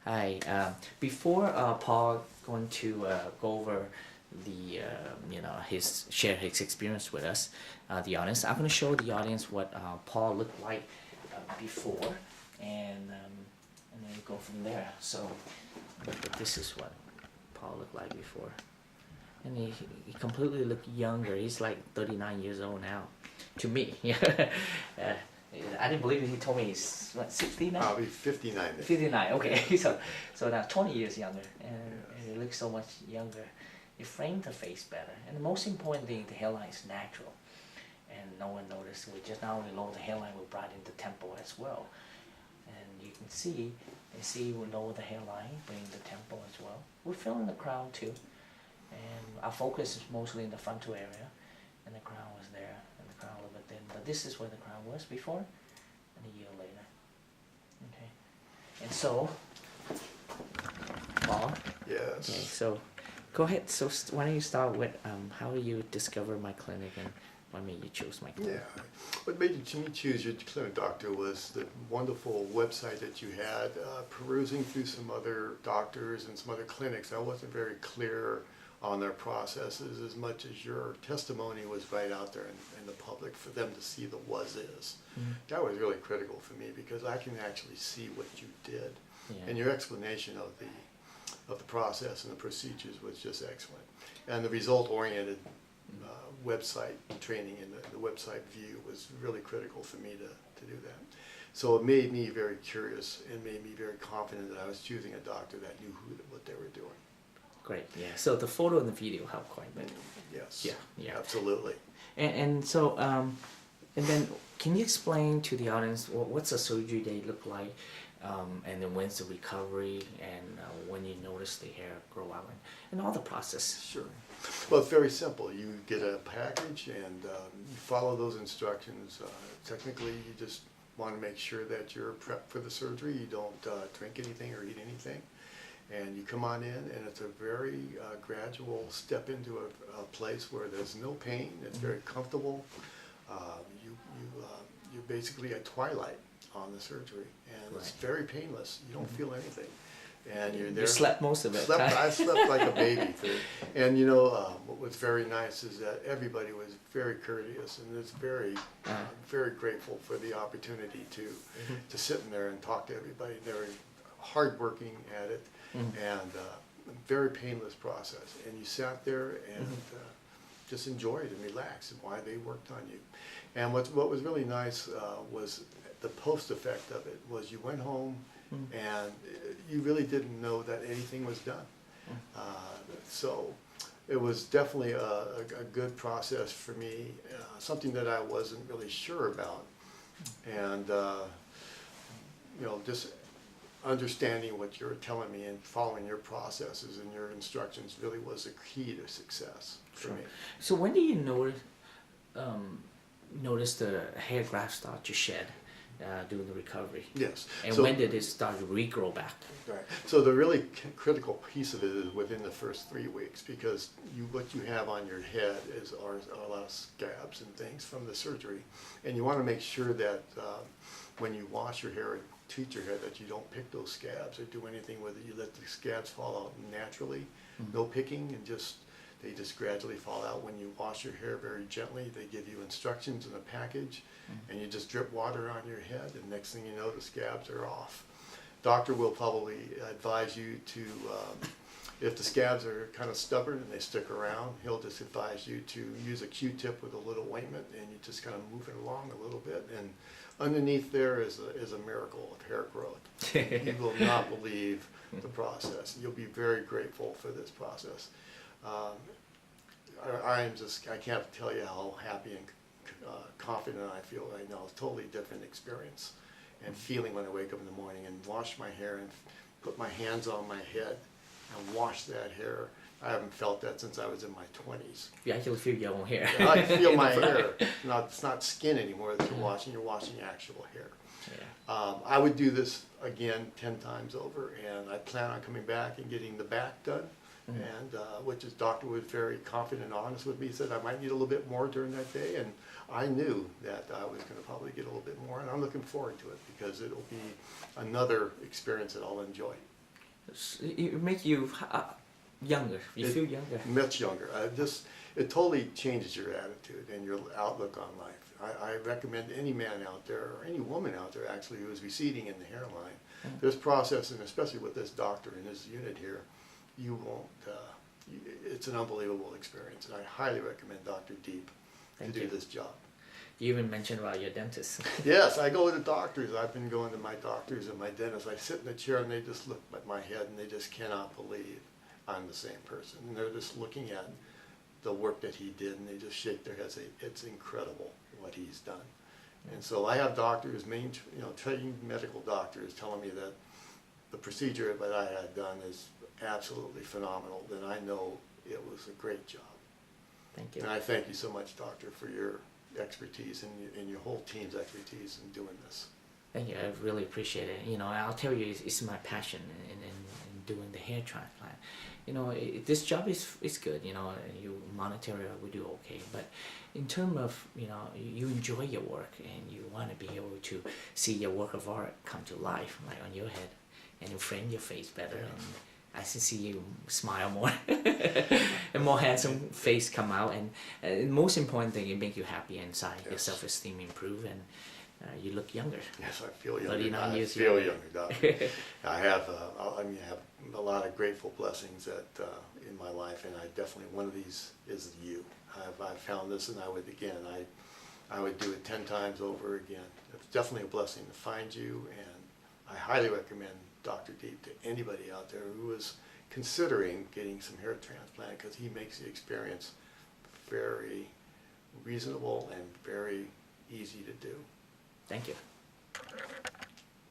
Hi. Before Paul going to go over the share his experience with us, the audience, I'm going to show the audience what Paul looked like before, and then we go from there. So this is what Paul looked like before, and he completely looked younger. He's like 39 years old now, to me. I didn't believe it. He told me he's what, 60 now? I'll be 59. 59, okay. So now 20 years younger, and he looks so much younger. You frame the face better, and the most important thing, the hairline is natural, and no one noticed. We just not only lower the hairline, we brought in the temple as well, and you can see. We lower the hairline, bring the temple as well. We're filling the crown too, and our focus is mostly in the frontal area, and the crown was there. A little bit thin, but this is where the crown was before and a year later. Okay, and so Paul. Yes. Okay, so go ahead. So why don't you start with how you discover my clinic and what made you choose my clinic? Yeah, what made me choose your clinic, doctor, was the wonderful website that you had. Perusing through some other doctors and some other clinics, I wasn't very clear on their processes as much as your testimony was right out there in the public for them to see the was-is. Mm-hmm. That was really critical for me because I can actually see what you did. Yeah. And your explanation of the process and the procedures was just excellent. And the result-oriented website training and the website view was really critical for me to do that. So it made me very curious and made me very confident that I was choosing a doctor that knew what they were doing. Great, yeah. So the photo and the video helped quite a bit. Yes. Yeah. Absolutely. And so, and then can you explain to the audience what's a surgery day look like, and then when's the recovery, and when you notice the hair grow out, and all the process? Sure. Well, it's very simple. You get a package and you follow those instructions. Technically, you just want to make sure that you're prepped for the surgery. You don't drink anything or eat anything. And you come on in, and it's a very gradual step into a place where there's no pain. It's very comfortable. You're basically at twilight on the surgery, and it's very painless. You don't feel anything, and you're there. You slept most of it. I slept like a baby. And what was very nice is that everybody was very courteous, and it's very grateful for the opportunity to sit in there and talk to everybody. They're hardworking at it. And very painless process, and you sat there and just enjoyed and relaxed and why they worked on you. And what was really nice was the post effect of it was you went home and you really didn't know that anything was done. So it was definitely a good process for me, something that I wasn't really sure about, and just understanding what you're telling me and following your processes and your instructions really was a key to success for me. So when do you notice the hair graft start to shed during the recovery? Yes. And so, when did it start to regrow back? Right. So the really critical piece of it is within the first 3 weeks, because what you have on your head are a lot of scabs and things from the surgery, and you want to make sure that when you wash your hair and treat your hair that you don't pick those scabs or do anything with it. You let the scabs fall out naturally, no picking, and they just gradually fall out. When you wash your hair very gently, they give you instructions in a package, and you just drip water on your head, and next thing you know, the scabs are off. Doctor will probably advise you to, if the scabs are kind of stubborn and they stick around, he'll just advise you to use a Q-tip with a little ointment, and you just kind of move it along a little bit, and underneath there is a miracle of hair growth. You will not believe the process. You'll be very grateful for this process. I can't tell you how happy and confident I feel right now. It's a totally different experience and feeling when I wake up in the morning and wash my hair and put my hands on my head and wash that hair. I haven't felt that since I was in my 20s. You actually feel your own hair. Yeah, I feel my hair. It's not skin anymore that you're washing actual hair. Yeah. I would do this again 10 times over, and I plan on coming back and getting the back done. And which his doctor was very confident and honest with me. He said I might need a little bit more during that day, and I knew that I was going to probably get a little bit more, and I'm looking forward to it because it'll be another experience that I'll enjoy. It make you younger. You feel younger. Much younger. It totally changes your attitude and your outlook on life. I recommend any man out there, or any woman out there actually, who is receding in the hairline, this process, and especially with this doctor in his unit here, you won't, it's an unbelievable experience. And I highly recommend Dr. Diep to do this job. You even mentioned about your dentist. Yes, I go to doctors. I've been going to my doctors and my dentists. I sit in the chair and they just look at my head and they just cannot believe I'm the same person. And they're just looking at the work that he did and they just shake their heads. It's incredible what he's done. And so I have doctors, trained medical doctors, telling me that the procedure that I had done is absolutely phenomenal. Then I know it was a great job. Thank you. And I thank you so much, doctor, for your expertise and your whole team's expertise in doing this. Thank you. I really appreciate it. I'll tell you, it's my passion in doing the hair transplant. This job is good. You monetary we do okay, but in terms of you enjoy your work and you want to be able to see your work of art come to life, like on your head, and you frame your face better, and I see you smile more, and more handsome face come out, and most important thing, it make you happy inside. Yes. Your self-esteem improve, and you look younger. Yes, I feel younger. 39 years I feel younger, doctor. I have a lot of grateful blessings that in my life, and I definitely, one of these is you. I've found this, and I would do it 10 times over again. It's definitely a blessing to find you, and I highly recommend Dr. Diep to anybody out there who is considering getting some hair transplant, because he makes the experience very reasonable and very easy to do. Thank you.